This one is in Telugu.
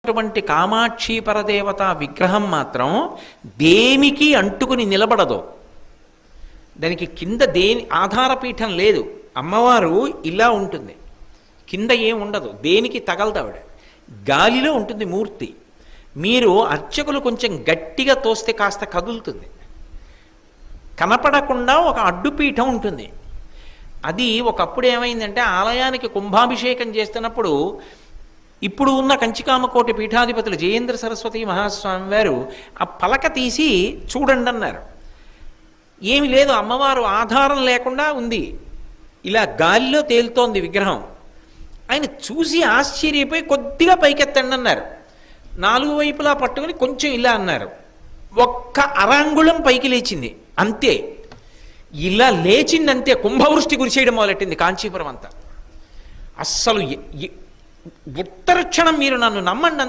అటువంటి కామాక్షి పరదేవత విగ్రహం మాత్రం దేనికి అంటుకుని నిలబడదు. దానికి కింద దేని ఆధారపీఠం లేదు. అమ్మవారు ఇలా ఉంటుంది, కింద ఏం ఉండదు, దేనికి తగలదు ఆవిడ, గాలిలో ఉంటుంది మూర్తి. మీరు అర్చకులు కొంచెం గట్టిగా తోస్తే కాస్త కదులుతుంది. కనపడకుండా ఒక అడ్డుపీఠం ఉంటుంది. అది ఒకప్పుడు ఏమైందంటే ఆలయానికి కుంభాభిషేకం చేస్తున్నప్పుడు ఇప్పుడు ఉన్న కంచికామకోటి పీఠాధిపతులు జయేంద్ర సరస్వతి మహాస్వామి వారు ఆ పలక తీసి చూడండి అన్నారు. ఏమి లేదు, అమ్మవారు ఆధారం లేకుండా ఉంది, ఇలా గాలిలో తేలుతోంది విగ్రహం. ఆయన చూసి ఆశ్చర్యపోయి కొద్దిగా పైకెత్తండి అన్నారు. నాలుగు వైపులా పట్టుకుని కొంచెం ఇలా అన్నారు. ఒక్క అరాంగుళం పైకి లేచింది అంతే. ఇలా లేచింది అంతే, కుంభవృష్టి కురిసేయడం మొదలెట్టింది కాంచీపురం అంతా. అస్సలు ఉత్తర క్షణం మీరు నన్ను నమ్మండి